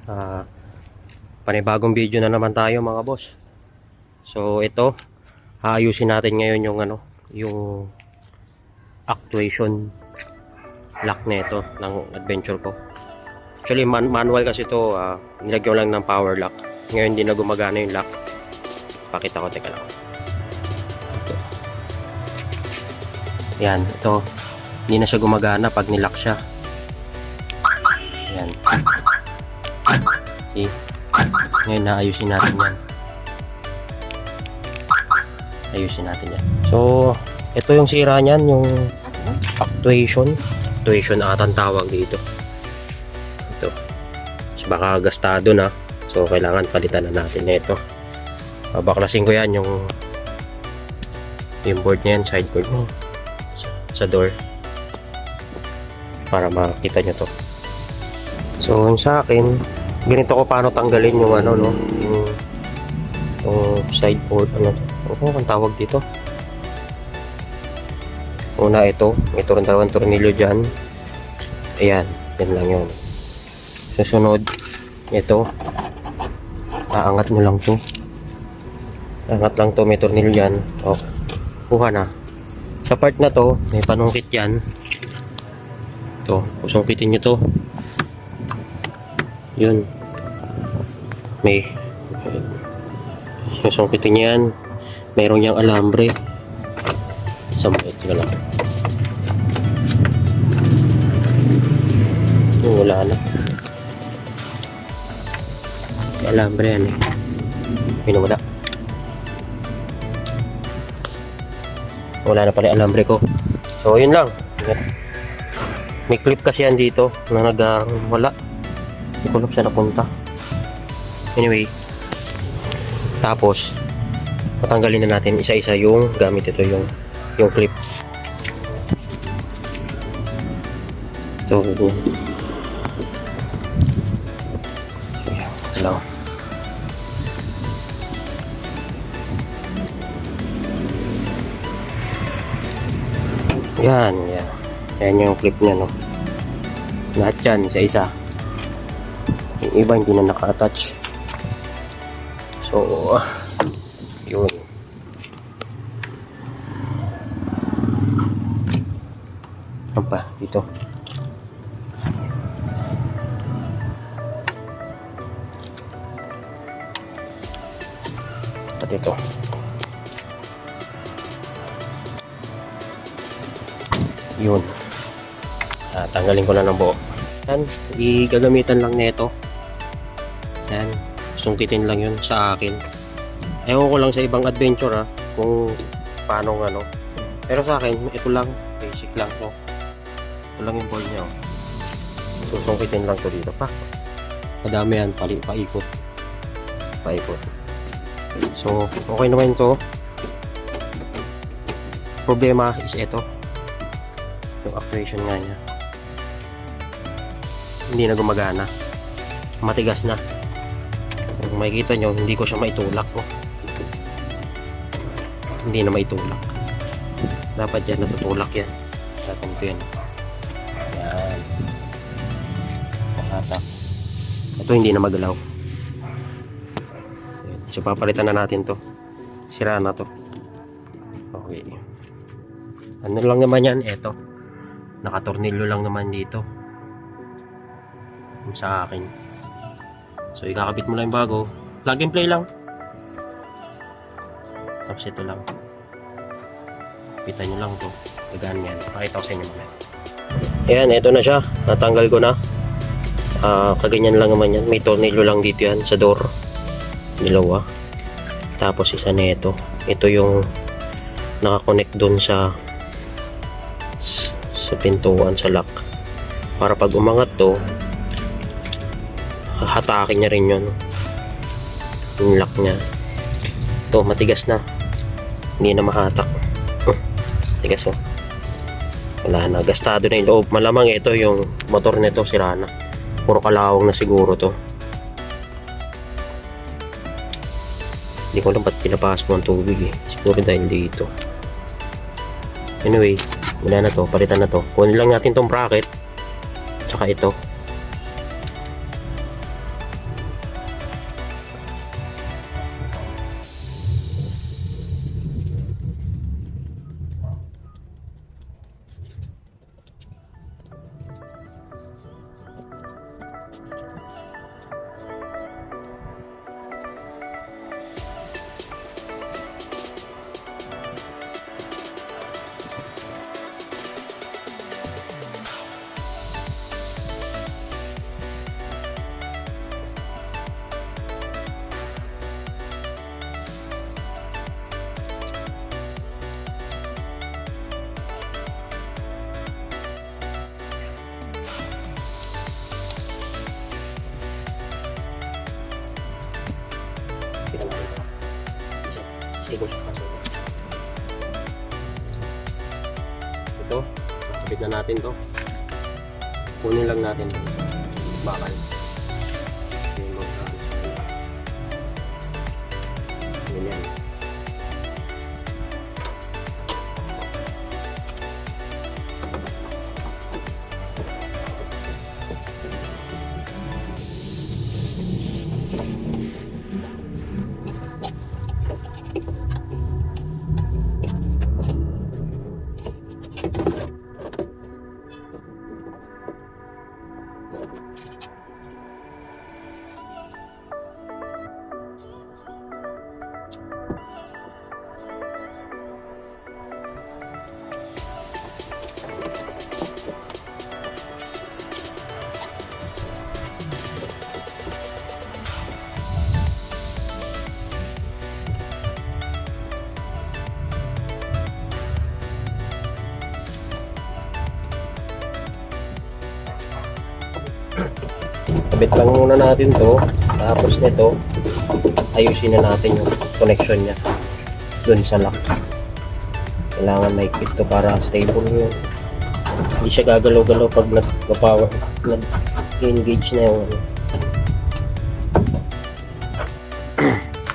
Ah, Panibagong video na naman tayo mga boss. So ito, aayusin natin ngayon yung yung actuation lock nito ng adventure ko. Actually manual kasi ito, nilagyan ko lang ng power lock. Ngayon hindi na gumagana yung lock. Pakita ko, teka lang. Ito. Yan, ito. Hindi na siya gumagana pag nilock siya. Yan. Okay. Ngayon naayusin natin yan. Ayusin natin yan. So, ito yung sira niyan, yung actuation. Actuation ata ang tawag dito. Ito. So, baka gastado na. So, kailangan palitan na natin ito. Baklasin ko yan yung board niya yan, side board mo sa door para makita nyo to. So, yung sa akin, ganito ko paano tanggalin yung yung side board, ang tawag dito. Una ito rin dalawang tornilyo dyan. Ayan, yan lang yun. Susunod, ito, aangat mo lang to. Angat lang to, may tornilyo dyan. Okay, kuha na. Sa part na to, may panungkit yan. Ito, usungkitin nyo to. Yun. May usungkitin nyo yan. Mayroon yang alambre. Sa maliit ka lang. Wala na. May alambre yan eh. May nawala. Wala na pala alambre ko. So yun lang. May clip kasi yan dito na wala. Hindi ko alam siya napunta. Anyway, tapos tatanggalin na natin isa-isa yung gamit ito, yung clip. So ito lang. Yan, yan. Yan yung clip niya, no. Lahat yan, isa-isa. Yung iba hindi na naka-attach. So, yun. Ano pa? Dito. At ito. Yun. Tanggalin ko na ng buo. Yan, igagamitan lang nito. Yan, sungkitin lang yun sa akin. Ewan ko lang sa ibang adventure kung paano pero sa akin ito lang, basic lang to. Ito lang yung board niya. Susungkitin lang to dito pa. Madami yan, paikot. So okay naman to. Problema is ito, yung actuation nga niya hindi na gumagana, matigas na. Kung makikita nyo, hindi ko siya maitulak, hindi na maitulak. Dapat yan, natutulak yan. Dapat ito yan. Yan, nakatak. Ito hindi na magalaw. So papalitan na natin to. Sira na to. Okay, ano lang naman yan, eto, nakatornilyo lang naman dito sa akin. So ikakabit mo lang yung bago, plug and play lang. Tapos ito lang, kapitan nyo lang to, gagaan yan. Pakita ko sa inyo mamaya. Ayan, ito na siya, natanggal ko na. Kaganyan lang naman yan, may tornilyo lang dito yan sa door, dalawa. Tapos isa na ito yung nakakonect dun sa pintuan, sa lock, para pag umangat to, hatakin niya rin yun, yung lock niya. Ito matigas na, hindi na mahatak. Tigas wala na, gastado na yung loob. Malamang ito yung motor nito sira na, puro kalawang na siguro to. Hindi ko alam ba't pinapas mo ang tubig siguro dahil dito. Anyway, wala na to, palitan na to. Kunin lang natin tong bracket tsaka ito. Kita natin ito. Stable siya kasi. Ito, nakabit na natin to. Kunin lang natin to. Bakal. Yung mga ganyan. Kabit lang muna natin to, tapos nito ayusin na natin yung connection nya dun sa lock. Kailangan maikpit to para stable yun, hindi siya gagalaw-galaw pag nag-engage na yung ano.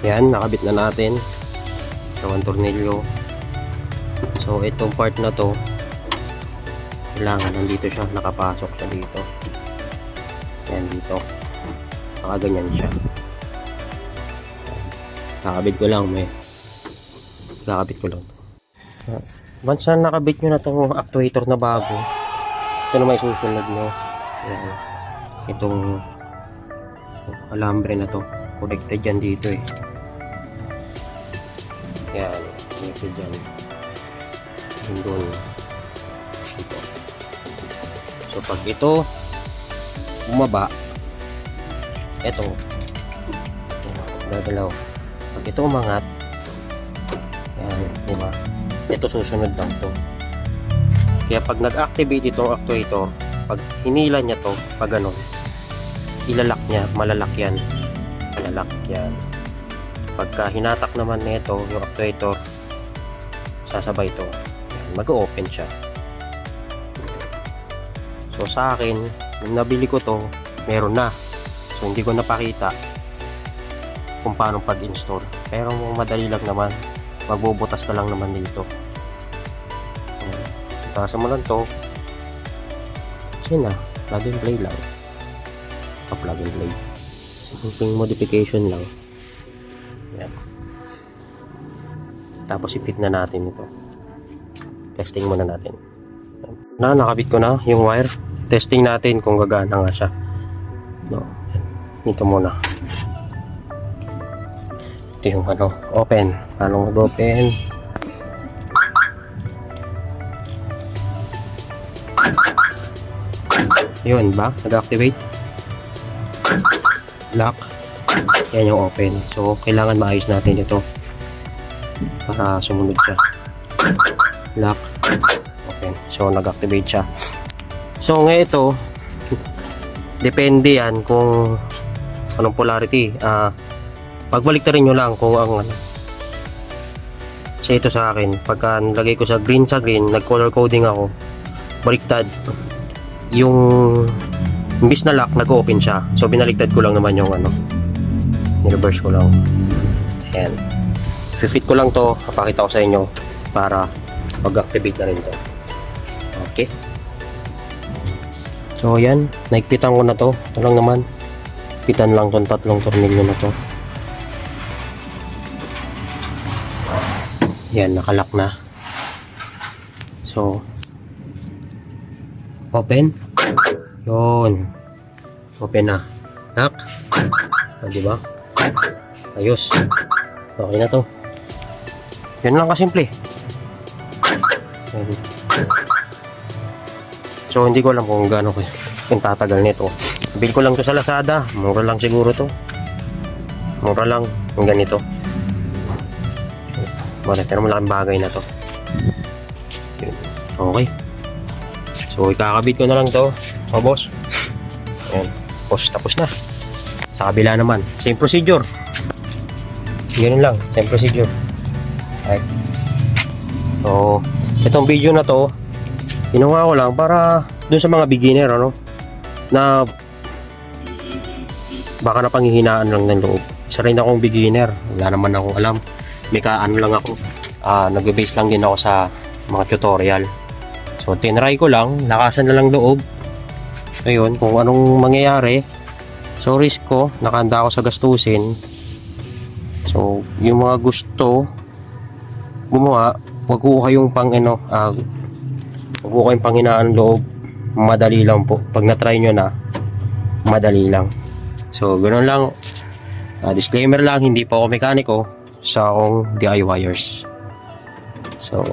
Yan, nakabit na natin dalawang tornilyo. So itong part na to kailangan nandito siya, nakapasok siya dito. Yan dito. Nakaganyan siya. Nakabit ko lang, may. Nakabit ko lang. Once na nakabit nyo na itong actuator na bago, ito na may susunod nyo. Yan. Itong alambre na to. Connected yan dito eh. Yan. Connected yan. Yung doon. Dito. So pag ito bumaba, eto gagalaw. Pag ito umangat, yan, diba? Ito susunod lang to. Kaya pag nag-activate itong actuator, pag hinila niya to, pag ganun, ilalak niya, malalak yan. Malalak yan. Pagka hinatak naman nito yung actuator, sasabay to. Mag-open siya. So sa akin, nung nabili ko to, meron na. So hindi ko napakita kung paano pag-install. Pero madali lang naman. Magbubutas ka lang naman dito. Tasa mo lang to. Kasi na, plug and play lang. Plug and play. Simpleng modification lang. Yan. Tapos ipit na natin ito. Testing muna natin. Nakabit ko na yung wire. Testing natin kung gagana nga siya. No. Dito muna. Ito yung ano, open. Paano mag-open? Yun ba? Nag-activate? Lock. Yan yung open. So, kailangan maayos natin ito para sumunod siya. Lock. Open. So, nag-activate siya. So, ngayon ito, depende yan kung anong polarity. Pagbaliktarin nyo lang kung ang ano. Kasi ito sa akin, pagka nilagay ko sa green, nag-color coding ako, baliktad. Yung imbis na lock, nag-open siya. So, binaliktad ko lang naman yung ano. Nireverse ko lang. Ayan. Fit ko lang to, papakita ko sa inyo para mag-activate na rin to. Okay. So, ayan. Naikpitan ko na to. Ito lang naman. Pitan lang tong tatlong tornilyo na to. Yan, nakalock na. So, open. Yun. Open na. Tak. Di ba? Ayos. Okay na to. Yan lang kasimple. Ayan. So hindi ko alam kung gaano yung tatagal nito. Bill ko lang to sa Lazada. Mura lang siguro to. Mura lang. Yung ganito. Wala, pero malaking bagay na to. Okay. So ikakabit ko na lang to. O boss. Ayan. Tapos na. Sa kabila naman. Same procedure. Ganun lang. Same procedure. Right. So, itong video na to, ginawa ko lang para dun sa mga beginner, ano, na baka napanghihinaan lang ng loob. Isa rin akong beginner, wala naman akong alam. May ano lang ako, nag-base lang din ako sa mga tutorial. So, tinry ko lang, lakasan na lang loob. Ayun, kung anong mangyayari. So, risk ko, nakahanda ako sa gastusin. So, yung mga gusto gumawa, wag ko kayong wag ko kayong panghinaan loob. Madali lang po. Pag na-try nyo na, madali lang. So, ganoon lang. Disclaimer lang, hindi po ako mekaniko, sa akong DIYers. So,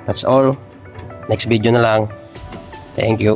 that's all. Next video na lang. Thank you.